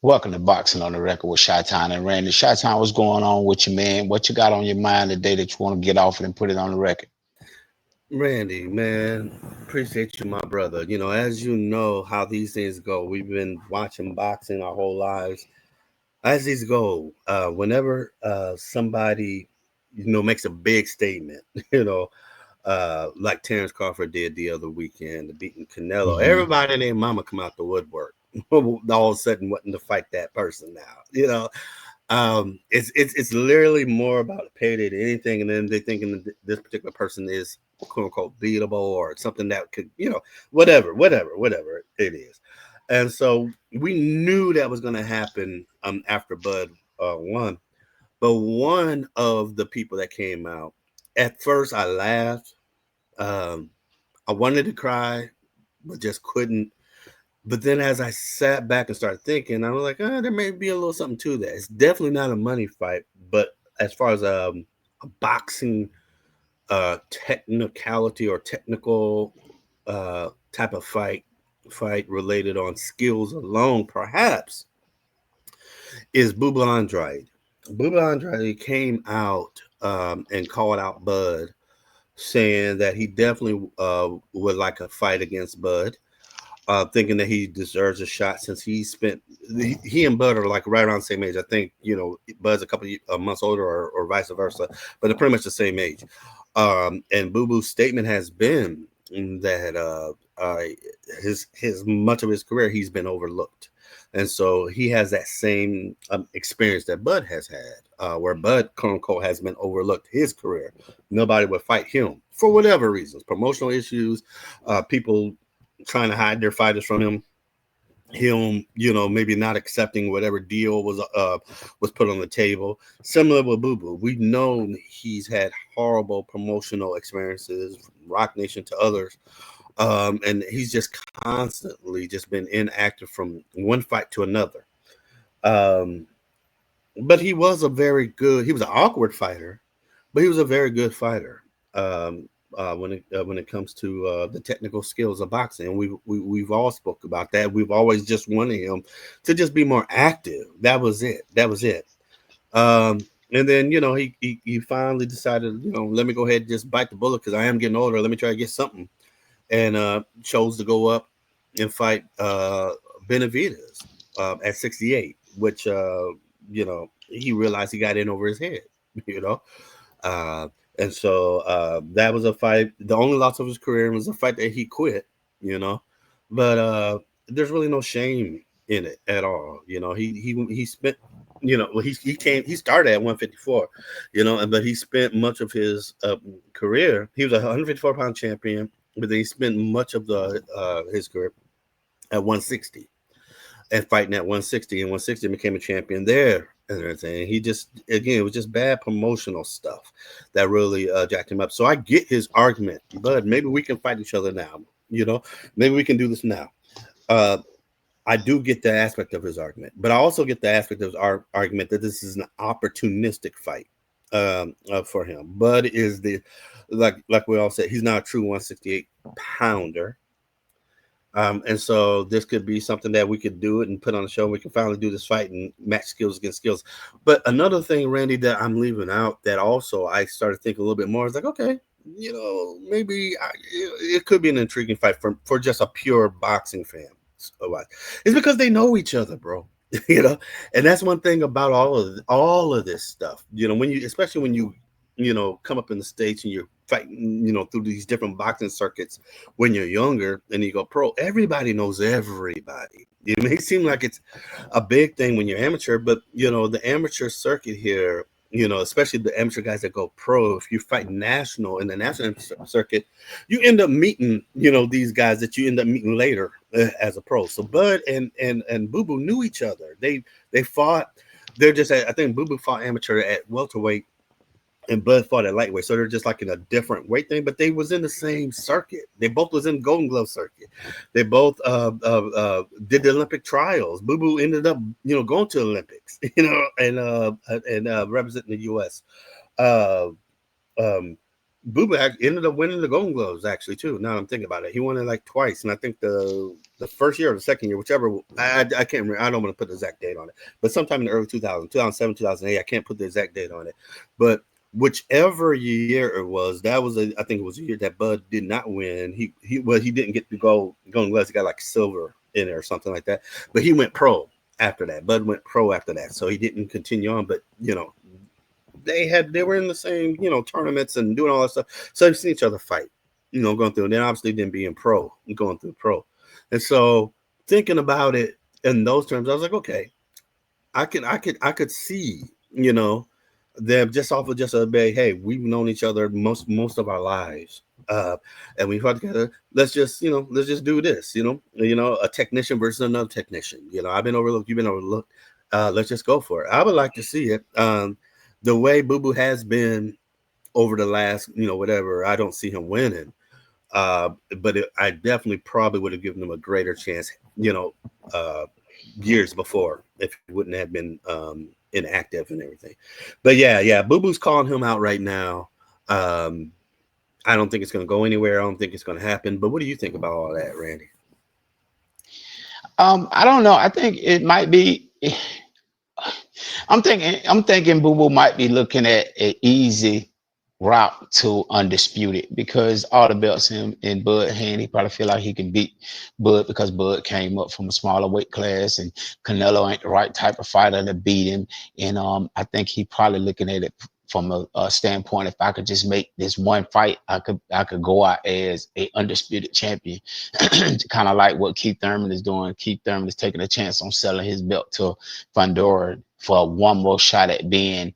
Welcome to Boxing on the Record with Chi-Town and Randy. Chi-Town, what's going on with you, man? What you got on your mind today that you want to get off and put it on the record? Randy, man, appreciate you, my brother. As you know how these things go, we've been watching boxing our whole lives. As these go, whenever somebody, makes a big statement, like Terence Crawford did the other weekend, beating Canelo, Mm-hmm. everybody and their mama come out the woodwork. All of a sudden wanting to fight that person now. It's literally more about a payday than anything, and then they thinking that this particular person is quote unquote beatable or something that could, whatever it is. And so we knew that was going to happen after Bud won. But one of the people that came out, at first I laughed. Um, I wanted to cry, but just couldn't. But then as I sat back and started thinking, I was like, there may be a little something to that. It's definitely not a money fight, but as far as a boxing technicality or technical type of fight related on skills alone, perhaps, is Bubba Andrade. Bubba Andrade came out and called out Bud, saying that he definitely would like a fight against Bud, thinking that he deserves a shot since he and Bud are like right around the same age. I think Bud's a couple of months older, or vice versa, but they're pretty much the same age. And Boo Boo's statement has been that his much of his career he's been overlooked, and so he has that same experience that Bud has had, where Bud quote unquote has been overlooked his career. Nobody would fight him for whatever reasons, promotional issues, people trying to hide their fighters from him, maybe not accepting whatever deal was put on the table. Similar with Boo Boo, we've known he's had horrible promotional experiences from Rock Nation to others, and he's just constantly just been inactive from one fight to another. Um, but he was an awkward fighter, but he was a very good fighter. When it comes to the technical skills of boxing, and we've all spoke about that. We've always just wanted him to just be more active. That was it. That was it. And then he finally decided, let me go ahead and just bite the bullet because I am getting older. Let me try to get something, and chose to go up and fight Benavidez at 68, which he realized he got in over his head. You know, uh, and so that was a fight. The only loss of his career was a fight that he quit. You know, but there's really no shame in it at all. He spent. He started at 154. But he spent much of his career. He was a 154-pound champion, but then he spent much of the his career at 160 and fighting at 160, and 160 became a champion there and everything. He just, again, it was just bad promotional stuff that really jacked him up. So I get his argument, but maybe we can fight each other now. Maybe we can do this now. Uh, I do get the aspect of his argument, but I also get the aspect of his argument that this is an opportunistic fight for him. Bud is the like we all said, he's not a true 168 pounder. And so this could be something that we could do it and put on the show. We can finally do this fight and match skills against skills. But another thing, Randy, that I'm leaving out that also I started thinking a little bit more is like, okay, maybe it could be an intriguing fight for just a pure boxing fan. It's because they know each other, bro. you know, and that's one thing about all of this stuff. When you, especially when you come up in the States and you're fighting, through these different boxing circuits when you're younger and you go pro, everybody knows everybody. It may seem like it's a big thing when you're amateur, but the amateur circuit here, especially the amateur guys that go pro, if you fight national in the national circuit, you end up meeting, these guys that you end up meeting later as a pro. So Bud and Boo Boo knew each other. They fought. They're just, I think Boo Boo fought amateur at welterweight and Bud fought at lightweight, so they're just like in a different weight thing, but they was in the same circuit. They both was in Golden Glove circuit. They both did the Olympic trials. Boo Boo ended up, going to the Olympics, and representing the U.S. Uh, um, Boo Boo ended up winning the Golden Gloves actually too. Now I'm thinking about it, he won it like twice, and I think the the first year or the second year, whichever. I can't remember. I don't want to put the exact date on it, but sometime in the early 2000s, 2007, 2008. I can't put the exact date on it, but whichever year it was, that was I think it was a year that Bud did not win. He didn't get to go unless he got like silver in it or something like that. But he went pro after that. Bud went pro after that, so he didn't continue on. But they were in the same tournaments and doing all that stuff, so they've seen each other fight, going through. And then obviously then being pro, going through pro, and so thinking about it in those terms, I was like, okay, I could see them just off of just a big, hey, we've known each other most of our lives, and we fought together. Let's just do this. A technician versus another technician. I've been overlooked, you've been overlooked. Let's just go for it. I would like to see it. The way Boo Boo has been over the last, whatever, I don't see him winning. But I definitely probably would have given him a greater chance, years before, if he wouldn't have been inactive and everything. But yeah, Boo Boo's calling him out right now. I don't think it's going to go anywhere. I don't think it's going to happen. But what do you think about all that, Randy? I don't know. I think it might be. I'm thinking Boo Boo might be looking at an easy route to undisputed because all the belts in Bud hand, he probably feel like he can beat Bud because Bud came up from a smaller weight class and Canelo ain't the right type of fighter to beat him. And I think he probably looking at it from a standpoint, if I could just make this one fight, I could go out as a undisputed champion, kind of like what Keith Thurman is doing. Keith Thurman is taking a chance on selling his belt to Fundora for one more shot at being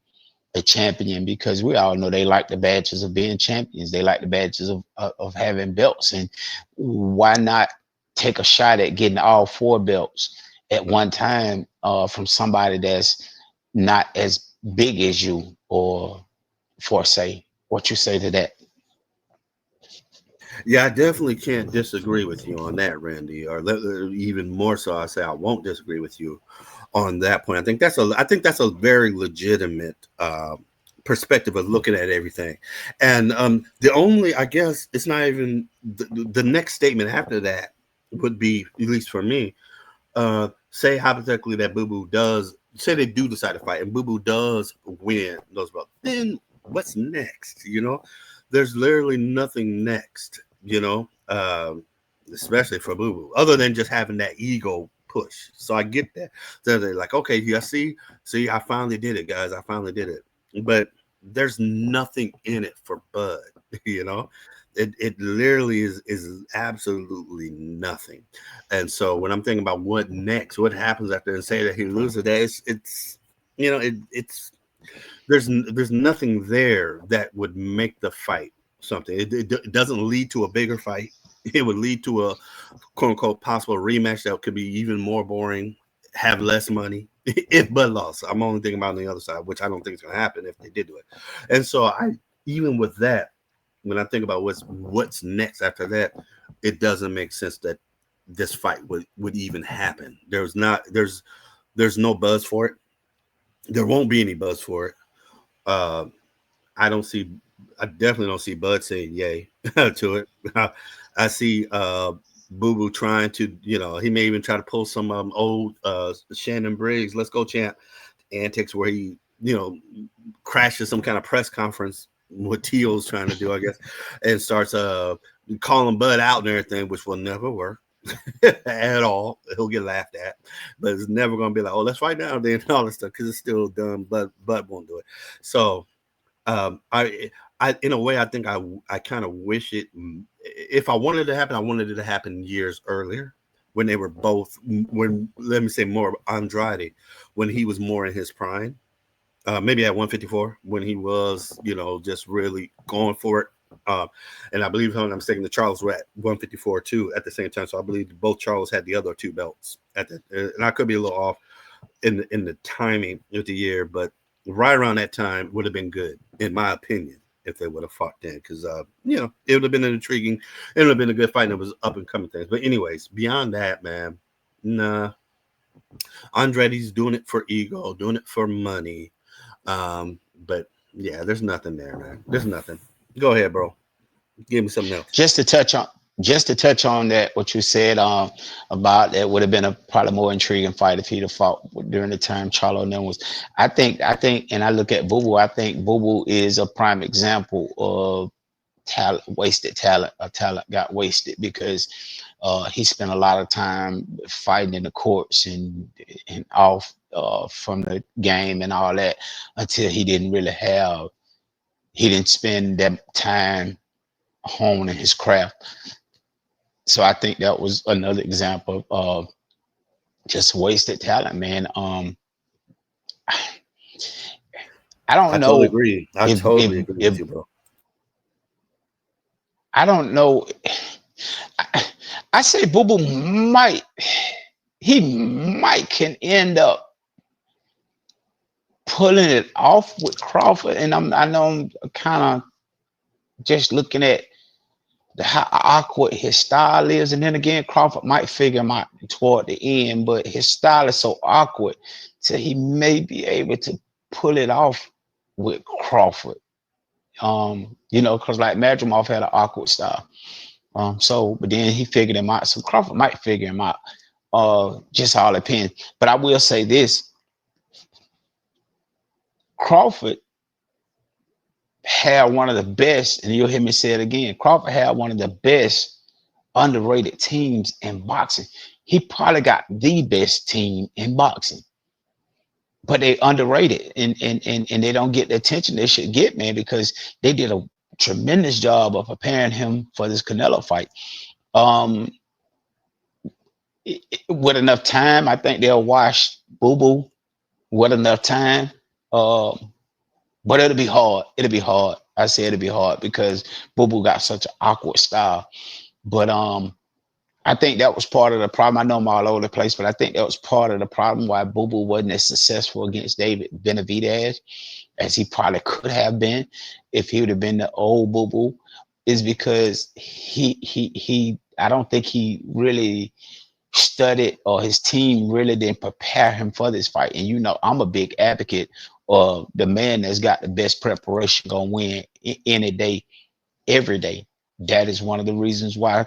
a champion, because we all know they like the badges of being champions. They like the badges of having belts. And why not take a shot at getting all four belts at one time from somebody that's not as big as you, or for say what you say to that? Yeah, I definitely can't disagree with you on that, Randy. Or even more so, I say I won't disagree with you on that point. I think that's a very legitimate perspective of looking at everything. And the only, I guess, it's not even the next statement after that would be, at least for me, say hypothetically that Boo Boo does say they do decide to fight and Boo Boo does win those belts. Then what's next? There's literally nothing next. Especially for Boo Boo, other than just having that ego push. So I get that. So they're like, okay, yeah, see, I finally did it, guys. I finally did it. But there's nothing in it for Bud. It literally is absolutely nothing. And so when I'm thinking about what next, what happens after, and say that he loses that, it's there's nothing there that would make the fight something. It doesn't lead to a bigger fight. It would lead to a quote unquote possible rematch that could be even more boring, have less money if Bud lost. I'm only thinking about on the other side, which I don't think is going to happen if they did do it. And so even with that, when I think about what's next after that, it doesn't make sense that this fight would even happen. There's no buzz for it. There won't be any buzz for it. Uh, I definitely don't see Bud saying yay to it. I see Boo Boo trying to, he may even try to pull some old Shannon Briggs, let's go champ antics where he, crashes some kind of press conference, what Teal's trying to do, I guess, and starts calling Bud out and everything, which will never work at all. He'll get laughed at, but it's never going to be like, oh, let's fight now then, all this stuff, because it's still dumb. Bud won't do it. So I in a way, I think I kind of wish it. If I wanted it to happen, I wanted it to happen years earlier when they were both. When let me say more Andrade, when he was more in his prime, maybe at 154 when he was, just really going for it. And I believe, if I'm not mistaken, the Charles were at 154 too at the same time. So I believe both Charles had the other two belts at the, and I could be a little off in the timing of the year, but right around that time would have been good, in my opinion, if they would have fought then, because it would have been an intriguing, it would have been a good fight, and it was up and coming things. But anyways, beyond that, man, nah, Andretti's doing it for ego, doing it for money. But yeah, there's nothing there, man. There's nothing. Go ahead, bro. Give me something else. Just to touch on just to touch on that, what you said about that would have been a probably more intriguing fight if he'd have fought during the time Charlo and them was. I think, and I look at Boo Boo. I think Boo Boo is a prime example of talent, wasted talent. A talent got wasted because he spent a lot of time fighting in the courts and off from the game and all that until he didn't really have. He didn't spend that time honing his craft. So I think that was another example of just wasted talent, man. I I don't totally know agree. I if totally agree with if you, bro. I don't know. I, I say Boo Boo might he might can end up pulling it off with Crawford, and I know I'm kind of just looking at how awkward his style is, and then again Crawford might figure him out toward the end, but his style is so awkward, so he may be able to pull it off with Crawford. Because like Madrimov had an awkward style. But then he figured him out. So Crawford might figure him out. Just all depends. But I will say this: Crawford had one of the best, and you'll hear me say it again. Crawford had one of the best underrated teams in boxing. He probably got the best team in boxing, but they underrated and they don't get the attention they should get, man, because they did a tremendous job of preparing him for this Canelo fight. Um, with enough time, I think they'll wash Boo Boo with enough time. Um, but it'll be hard. It'll be hard. I say it'll be hard because Boo Boo got such an awkward style. But I think that was part of the problem. I know I'm all over the place, but I think that was part of the problem why Boo Boo wasn't as successful against David Benavidez as he probably could have been if he would have been the old Boo Boo, is because he I don't think he really studied or his team really didn't prepare him for this fight. And I'm a big advocate of the man that's got the best preparation gonna win any day, every day. That is one of the reasons why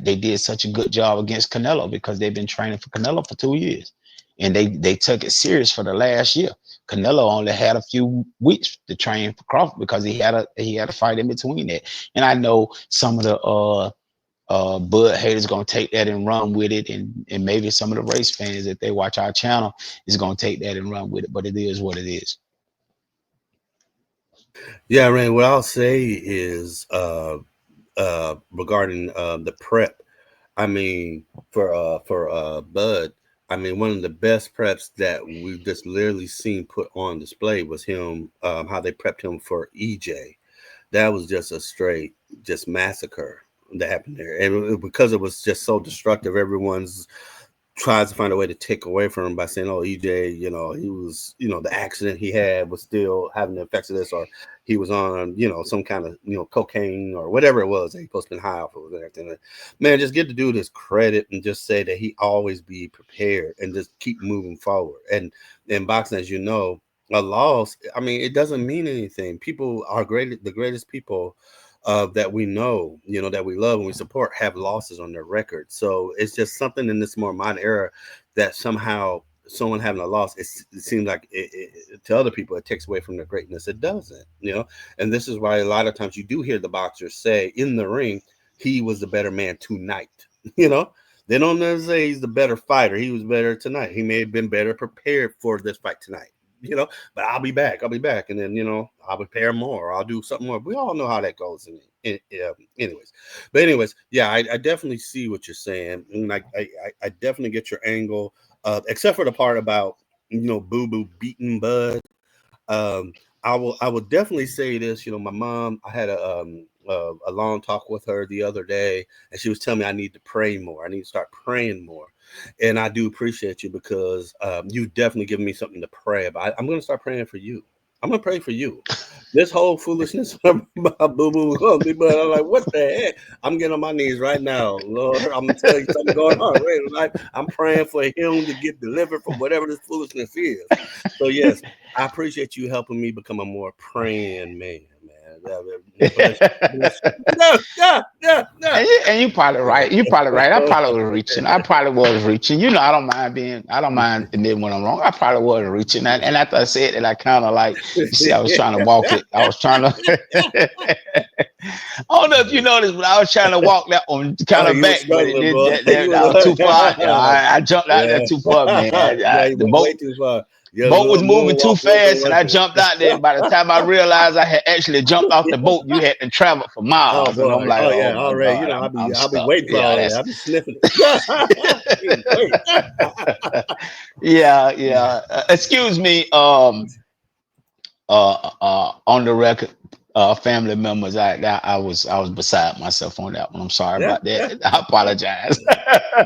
they did such a good job against Canelo, because they've been training for Canelo for 2 years, and they took it serious for the last year. Canelo only had a few weeks to train for Crawford because he had a fight in between that. And I know some of the Bud haters gonna take that and run with it, and maybe some of the race fans, if they watch our channel, is gonna take that and run with it. But it is what it is. Yeah, Rand, what I'll say is regarding the prep. I mean, for Bud, I mean, one of the best preps that we've just literally seen put on display was him, how they prepped him for EJ. That was just a straight just massacre that happened there, and because it was just so destructive, everyone's tries to find a way to take away from him by saying, "Oh, EJ, he was, the accident he had was still having the effects of this, or he was on, some kind of, cocaine or whatever it was that he supposed to be high off of and everything." Man, just give the dude his credit and just say that he always be prepared and just keep moving forward. And in boxing, as you know, a loss, I mean, it doesn't mean anything. People are great, the greatest people that we know, that we love and we support, have losses on their record. So it's just something in this more modern era that somehow someone having a loss, it seems like to other people it takes away from their greatness. It doesn't, and this is why a lot of times you do hear the boxers say in the ring, he was the better man tonight. you know they don't necessarily say he's the better fighter. He was better tonight. He may have been better prepared for this fight tonight, but I'll be back. And then, I'll prepare more. I'll do something more. We all know how that goes. Anyways, yeah, I definitely see what you're saying. And I definitely get your angle, except for the part about, Boo Boo beating Bud. Um, I will definitely say this. My mom, I had a long talk with her the other day, and she was telling me I need to pray more. I need to start praying more, and I do appreciate you because you definitely given me something to pray about. I'm going to start praying for you. I'm going to pray for you. This whole foolishness about Boo Boo ugly, but I'm like, what the heck? I'm getting on my knees right now, Lord. I'm gonna tell you something going on. Right? I'm praying for him to get delivered from whatever this foolishness is. So yes, I appreciate you helping me become a more praying man, And you probably right. You probably right. I probably was reaching. I probably was reaching. You know, I don't mind admitting when I'm wrong. I probably was reaching. And after I said that, I kind of like, you see, I was trying to walk it. I was trying to. I don't know if you noticed, but I was trying to walk that one kind of You were back, but struggling, bro. that was too far. I jumped out there too far, man. Yeah, you The went way too far. Your boat was little moving too moonwalk wasn't fast, and I working. jumped out there. And by the time I realized I had actually jumped off the boat, you had to travel for Oh miles, and I'm boy. like, Oh oh yeah, my already. You god, know, I'm I'll be stuck. waiting for Yeah, all of that. that's I'll be sniffing it. Wait. yeah. Excuse me, on the record, family members, I was beside myself on that one. I'm sorry Yeah, about yeah. that. I apologize.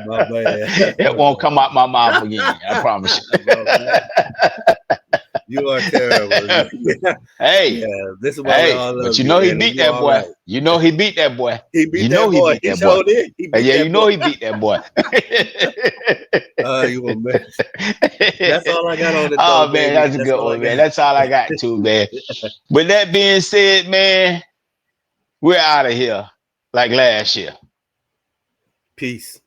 My bad. It won't come out my mouth again. I promise My bad. You are terrible. you. Yeah, Hey, this is why we hey, all but love you you, know he and beat you that all boy. right. You know he beat that boy. He beat You know that he boy. beat He that boy. showed it. He beat Yeah, you that know boy. he beat that boy. You a mess. That's all I got on it though, Oh man, baby. that's a That's good all I one, man. got. That's all I got too, man. With that being said, man, we're out of here like last year. Peace.